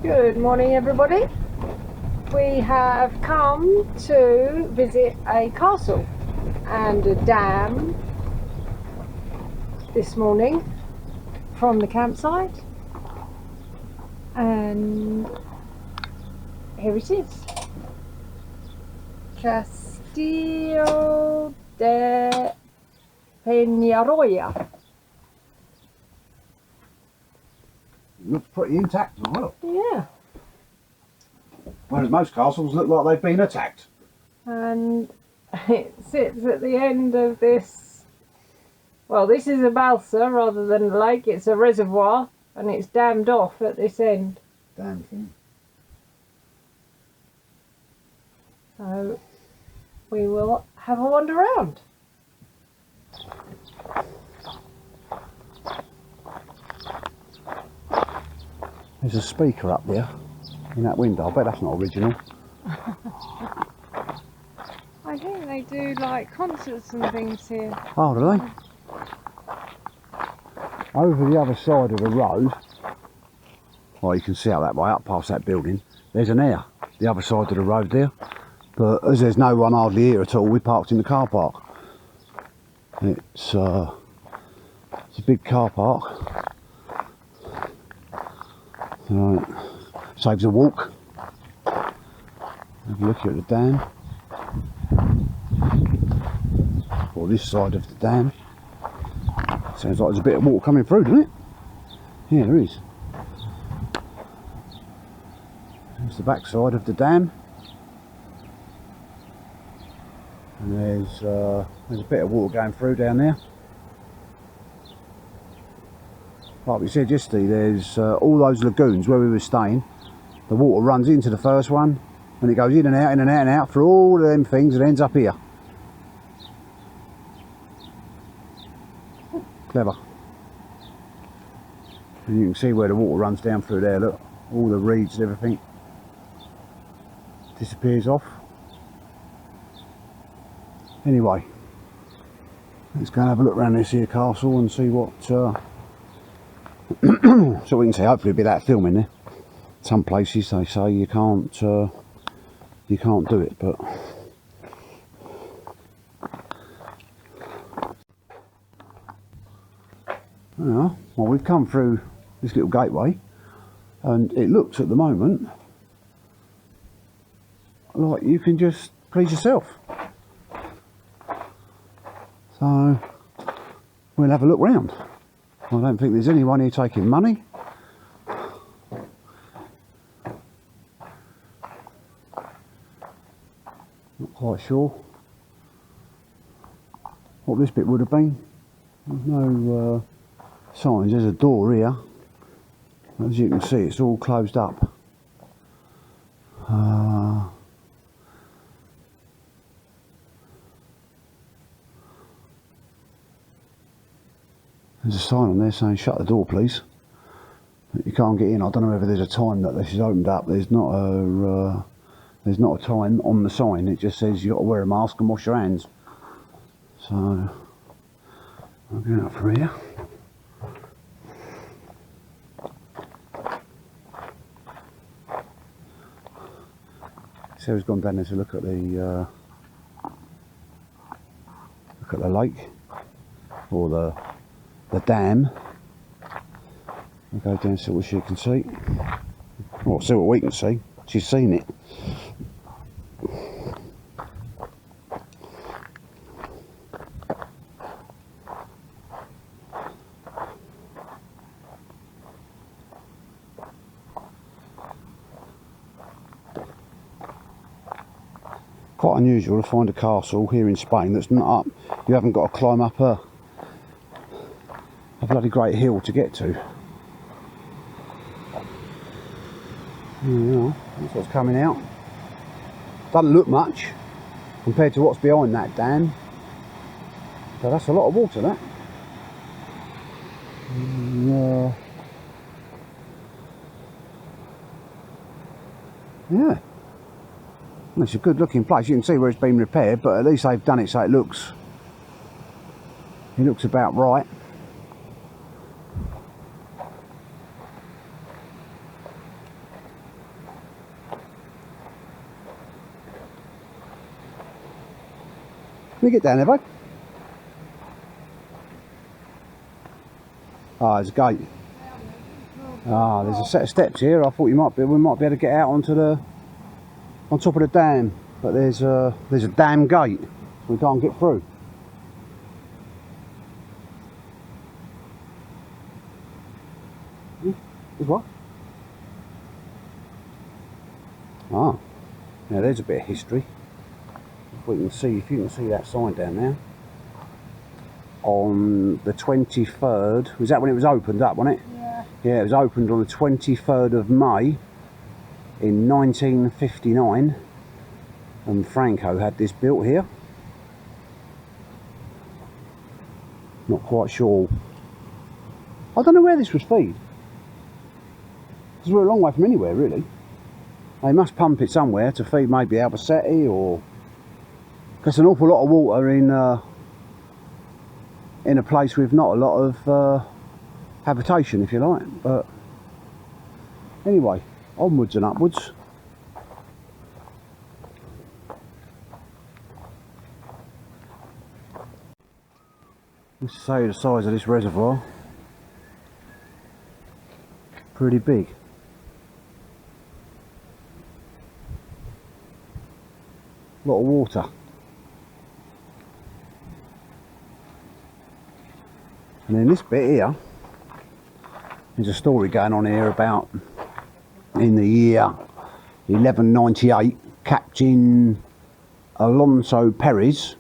Good morning, everybody. We have come to visit a castle and a dam this morning from the campsite, and here it is, Castillo de Peñarroya. Looks pretty intact as well. Yeah. Whereas most castles look like they've been attacked. And it sits at the end of this, well, this is a balsa rather than a lake. It's a reservoir and it's dammed off at this end. Damn thing. So we will have a wander around. There's a speaker up there in that window. I bet that's not original. I think they do like concerts and things here. Oh, do they? Over the other side of the road, well, you can see out that way, up past that building, there's an air, the other side of the road there. But as there's no one hardly here at all, we parked in the car park. It's a big car park. Right. Saves a walk. Have a look here at the dam. Or this side of the dam. Sounds like there's a bit of water coming through, doesn't it? Yeah, there is. There's the back side of the dam. And there's a bit of water going through down there. Like we said yesterday, there's all those lagoons where we were staying. The water runs into the first one and it goes in and out and out and out through all of them things and ends up here. Clever. And you can see where the water runs down through there, look. All the reeds and everything disappears off. Anyway, let's go and have a look around this here castle and see what so we can see. Hopefully a bit of that film in there. Some places they say you can't do it, but yeah, well, we've come through this little gateway and it looks at the moment like you can just please yourself. So we'll have a look round. I don't think there's anyone here taking money. Not quite sure what this bit would have been. There's no signs. There's a door here. As you can see, it's all closed up. There's a sign on there saying shut the door please. You can't get in. I don't know whether there's a time that this is opened up. There's not a time on the sign. It just says you've got to wear a mask and wash your hands. So I'll go out for here. Sarah's gone down there to look at the lake or the dam. We'll go down and see what she can see. Well, see what we can see. She's seen it. Quite unusual to find a castle here in Spain that's not up. You haven't got to climb up a bloody great hill to get to. Yeah, that's what's coming out. Doesn't look much compared to what's behind that dam, but that's a lot of water, that. Yeah, it's a good looking place. You can see where it's been repaired, but at least they've done it so it looks about right. Let me get down there, bud. Ah, there's a gate. Ah, there's a set of steps here. I thought we might be able to get out onto the on top of the dam, but there's a dam gate. We can't get through. There's what? Ah, now there's a bit of history. If you can see that sign down there. On the 23rd, was that when it was opened up, wasn't it? Yeah. Yeah, it was opened on the 23rd of May in 1959, and Franco had this built here. Not quite sure. I don't know where this was feed, because we're a long way from anywhere really. They must pump it somewhere to feed maybe Albacete, or there's an awful lot of water in a place with not a lot of habitation, if you like. But anyway, onwards and upwards. Let's say the size of this reservoir. Pretty big. A lot of water. And in this bit here, there's a story going on here about in the year 1198, Captain Alonso Perez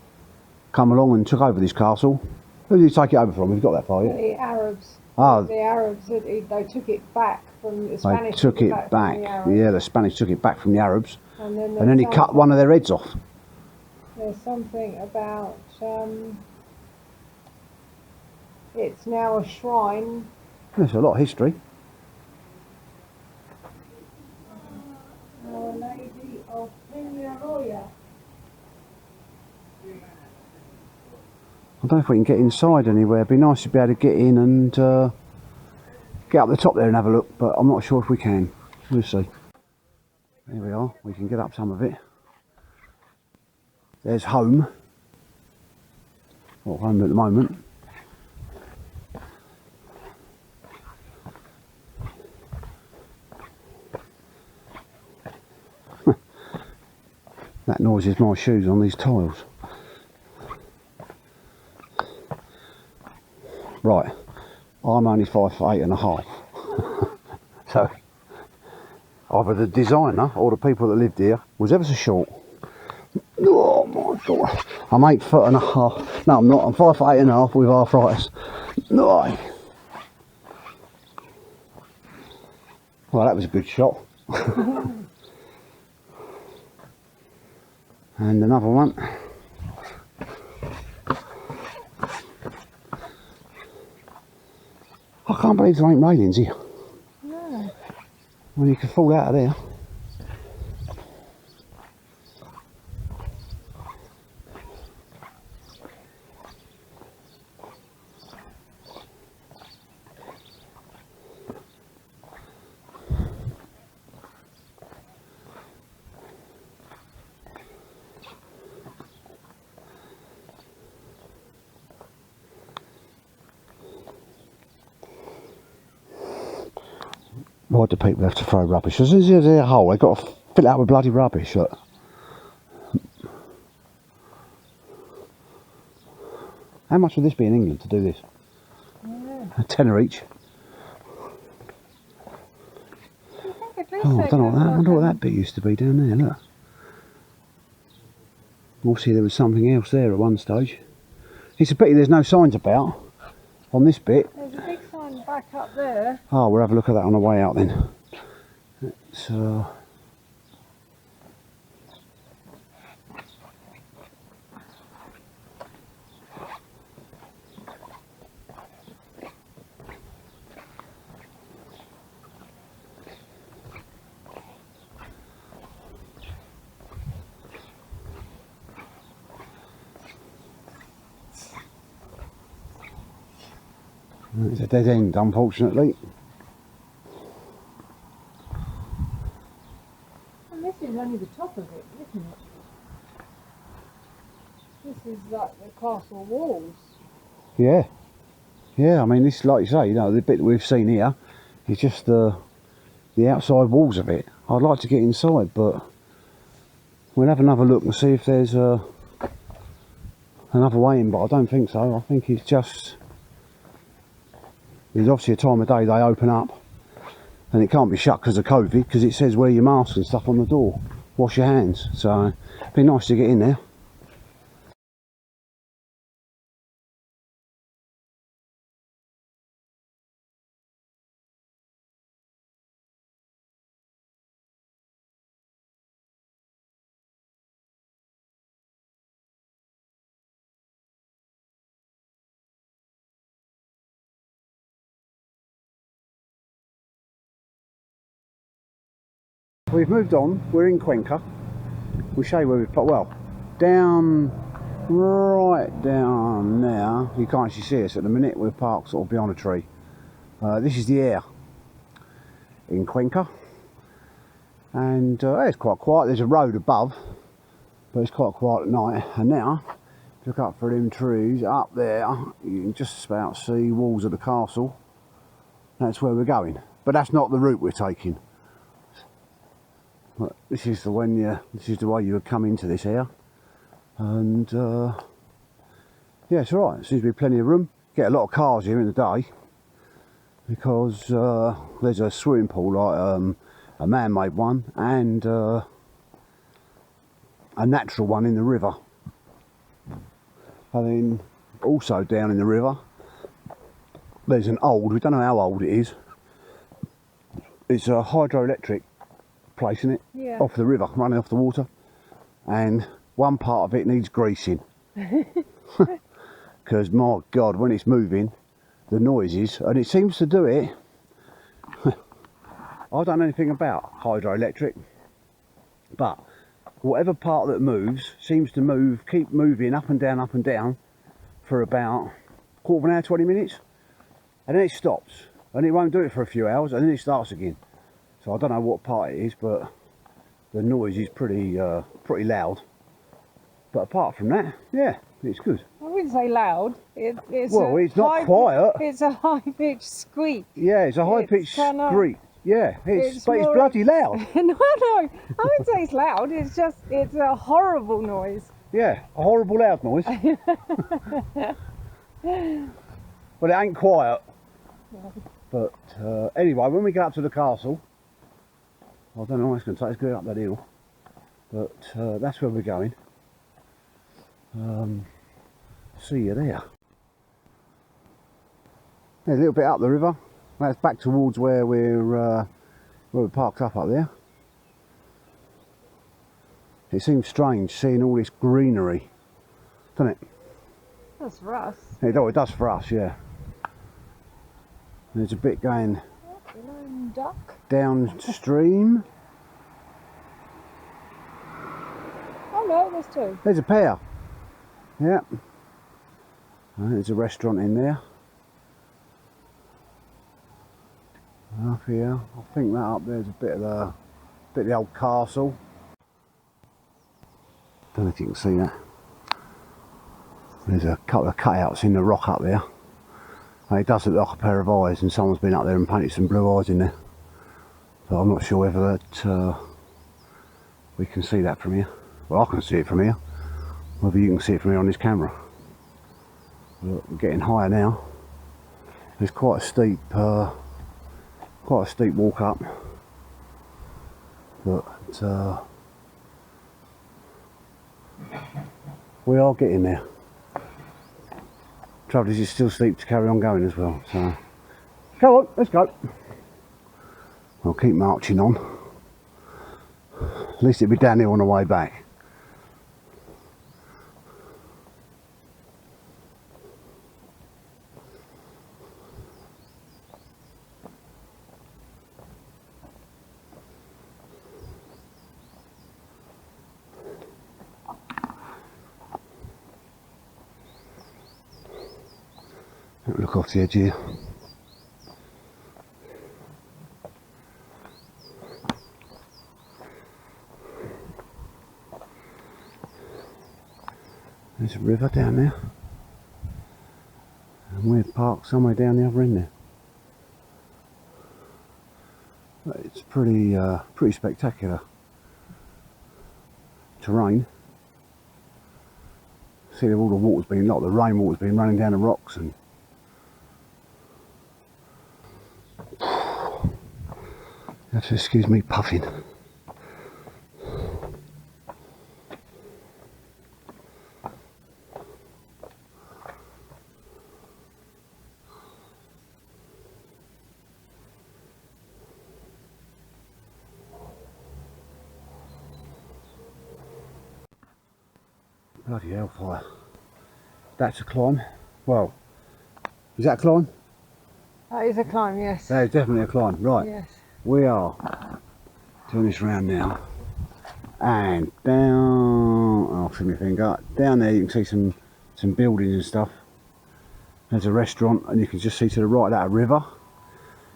come along and took over this castle. Who did he take it over from? We've got that far yet? The Arabs. Ah, The Arabs, they took it back from the they Spanish. took it from back. the Arabs. Yeah, the Spanish took it back from the Arabs, And and then he cut one of their heads off. There's something about it's now a shrine. There's a lot of history. Our Lady of Peñarroya. I don't know if we can get inside anywhere. It'd be nice to be able to get in and get up the top there and have a look, but I'm not sure if we can. We'll see. There we are. We can get up some of it. There's home. Well, home at the moment. That noise is my shoes on these tiles. Right, I'm only 5'8½". So either the designer or the people that lived here was ever so short. Oh my god, I'm 8'1½". No, I'm not. I'm 5'8½" with arthritis. No. Well, that was a good shot. And another one. I can't believe there ain't railings here. No. Well, you could fall out of there. Why do people have to throw rubbish? As soon as there's a hole, they've got to fill it out with bloody rubbish. Look. How much would this be in England to do this? Yeah. A tenner each. Oh, I don't know what that. I wonder what that bit used to be down there. Look. Obviously, there was something else there at one stage. It's a pity there's no signs about on this bit. There's a big sign back up there. Oh, we'll have a look at that on the way out then. It's a dead end, unfortunately. And this is only the top of it, isn't it? This is like the castle walls. Yeah. Yeah, I mean, this, like you say, you know, the bit that we've seen here is just the outside walls of it. I'd like to get inside, but we'll have another look and see if there's another way in, but I don't think so. I think it's just, there's obviously a time of day they open up, and it can't be shut because of COVID, because it says wear your mask and stuff on the door, wash your hands, so it'd be nice to get in there. We've moved on, we're in Cuenca. We'll show you where we've put, well, down, right down there, you can't actually see us at the minute, we're parked sort of behind a tree. This is the air in Cuenca, and it's quite quiet. There's a road above, but it's quite quiet at night. And now, look up for them trees up there, you can just about see walls of the castle. That's where we're going, but that's not the route we're taking. This is the way you would come into this here, and yeah, it's alright. There seems to be plenty of room. Get a lot of cars here in the day because there's a swimming pool, like a man-made one, and a natural one in the river. And then also down in the river, there's an old, we don't know how old it is. It's a hydroelectric place, isn't it? Yeah. Off the river, running off the water, and one part of it needs greasing because my God, when it's moving, the noises, and it seems to do it. I don't know anything about hydroelectric, but whatever part that moves seems to keep moving up and down for about quarter of an hour, 20 minutes, and then it stops, and it won't do it for a few hours, and then it starts again. So I don't know what part it is, but the noise is pretty loud. But apart from that, yeah, it's good. I wouldn't say loud. It's not quiet. It's a high-pitched squeak. Yeah, it's a high-pitched squeak. Yeah, but it's bloody loud. No, I wouldn't say it's loud. It's a horrible noise. Yeah, a horrible loud noise. But it ain't quiet. But anyway, when we get up to the castle, I don't know how it's going to take us going up that hill, but that's where we're going. See you there. Yeah, a little bit up the river. That's back towards where we're parked up there. It seems strange seeing all this greenery, doesn't it? That's for us. It does for us, yeah. There's a bit going Duck. downstream. Oh no, there's two. There's a pair. Yeah. There's a restaurant in there. Up here, I think that up there's a bit of the old castle. Don't know if you can see that. There's a couple of cutouts in the rock up there. And it does look like a pair of eyes, and someone's been up there and painted some blue eyes in there. But I'm not sure whether that we can see that from here. Well, I can see it from here. Whether you can see it from here on this camera. Look, we're getting higher now. There's quite a steep walk up. But we are getting there. Trouble is, it's still steep to carry on going as well. So, come on, let's go. I'll keep marching on. At least it'll be downhill on the way back. Look off the edge here. There's a river down there. And we're parked somewhere down the other end there. But it's pretty spectacular terrain. See all the water's been, like the rainwater's been running down the rocks, and you have to excuse me puffing. Bloody hellfire. That's a climb. Well, is that a climb? That is a climb, yes. That is definitely a climb. Right. Yes. We are doing this round now. And down, I'll see my finger. Down there you can see some buildings and stuff. There's a restaurant, and you can just see to the right that a river.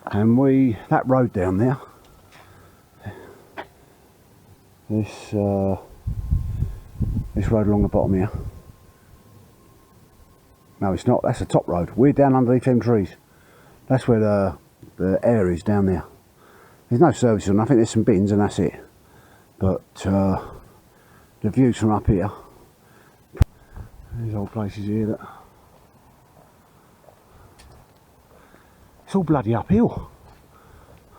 And that road down there, this road along the bottom here. No, it's not. That's the top road. We're down underneath them trees. That's where the air is down there. There's no services on. I think there's some bins and that's it. But the views from up here. There's old places here that it's all bloody uphill.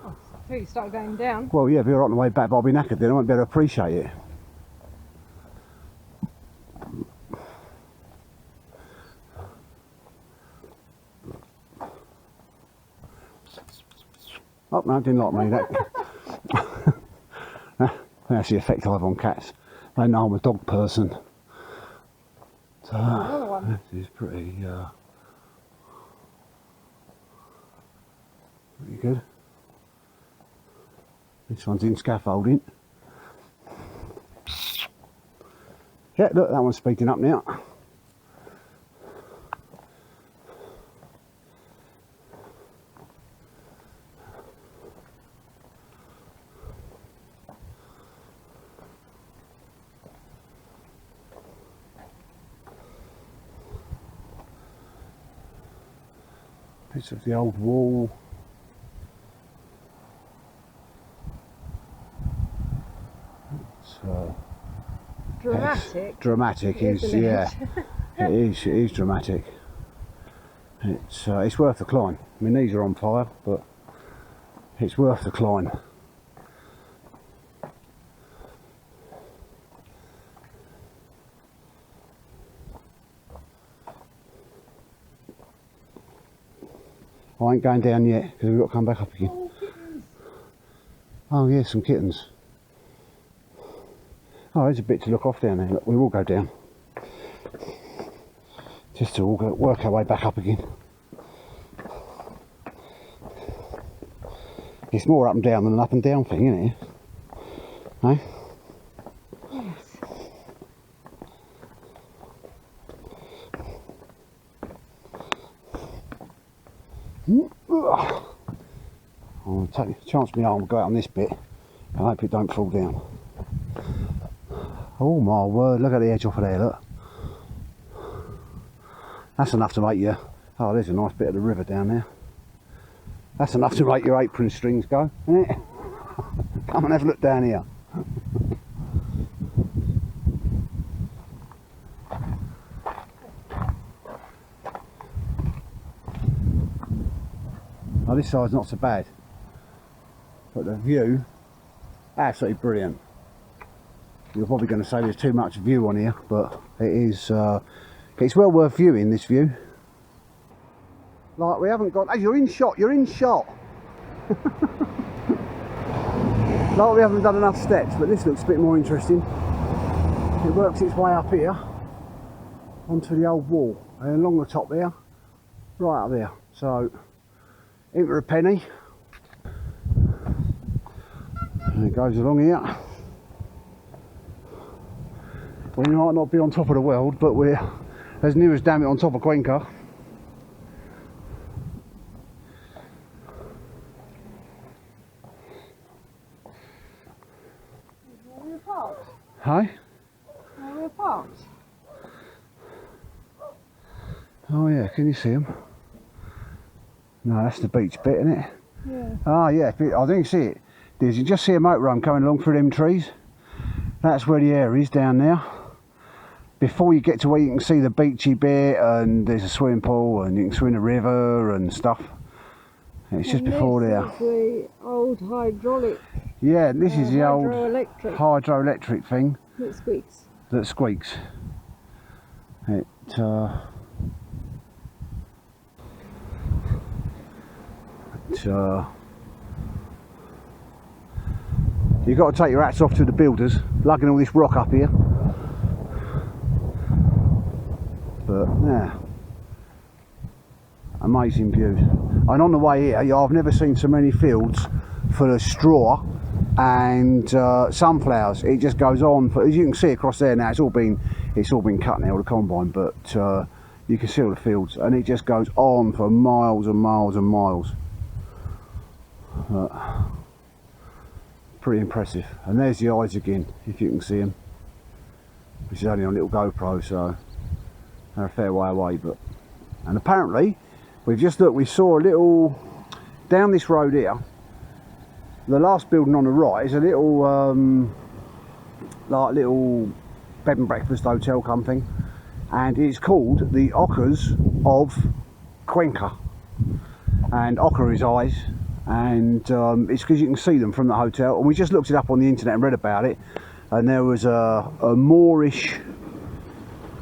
Oh, until you start going down. Well, yeah, if you're on the way back, but I'll be knackered then. I won't be able to appreciate it. Oh no, didn't like me. That's the effect I have on cats. They know I'm a dog person. So Another one. this is pretty good. This one's in scaffolding. Yeah, look, that one's speeding up now. Bits of the old wall. It's Dramatic. Dramatic is, Isn't it? yeah. It is dramatic. It's worth the climb. I mean, these are on fire, but it's worth the climb. I ain't going down yet because we've got to come back up again. Oh, kittens. Oh yeah, some kittens. Oh, there's a bit to look off down there. Look, we will go down. Just to work our way back up again. It's more up and down than an up and down thing, isn't it? No? Yes. I'll take a chance my arm will go out on this bit. I hope it don't fall down. Oh my word, look at the edge off of there, look. That's enough to make you... Oh, there's a nice bit of the river down there. That's enough to make your apron strings go, isn't it? Come and have a look down here. Oh, this side's not so bad. But the view, absolutely brilliant. You're probably going to say there's too much view on here, but it is. It's well worth viewing, this view. Like, we haven't got... Hey, you're in shot, you're in shot. Like, we haven't done enough steps, but this looks a bit more interesting. It works its way up here onto the old wall and along the top there, right up there. So into a penny, and it goes along here. We might not be on top of the world, but we're as near as damn it on top of Cuenca. Where are we parked? Hey? Where are we parked? Oh yeah, can you see them? No, that's the beach bit, isn't it? Yeah. Ah yeah, I think you see it. You just see a motorhome coming along through them trees. That's where the air is down there. Before you get to where you can see the beachy bit, and there's a swimming pool, and you can swim in the river and stuff. It's just before there. This is the old hydraulic. Yeah, this is the old hydroelectric thing that squeaks. that squeaks. You've got to take your hats off to the builders, lugging all this rock up here. But yeah, amazing views. And on the way here, I've never seen so many fields full of straw and sunflowers. It just goes on for, as you can see across there now. It's all been cut now, the combine, but you can see all the fields, and it just goes on for miles and miles and miles. Pretty impressive. And there's the eyes again, if you can see them, which is only on a little GoPro, so they're a fair way away. But, and apparently we've just looked, we saw a little down this road here, the last building on the right is a little like little bed and breakfast hotel kind of thing, and it's called the Ockers of Cuenca, and Ocker is eyes, and it's because you can see them from the hotel. And we just looked it up on the internet and read about it, and there was a Moorish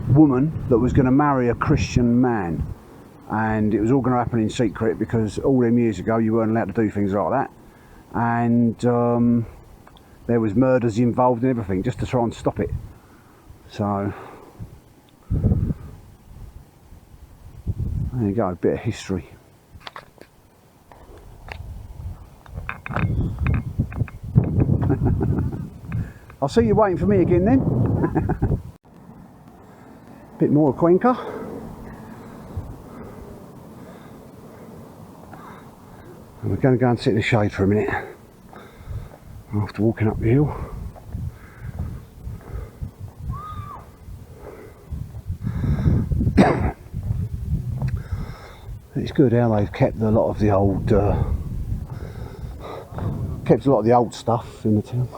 woman that was going to marry a Christian man, and it was all going to happen in secret because all them years ago you weren't allowed to do things like that, and there was murders involved and everything just to try and stop it. So there you go, a bit of history. I'll see you waiting for me again then. Bit more of Cuenca. And we're going to go and sit in the shade for a minute after walking up the hill. It's good how they've kept a lot of the old stuff in the town.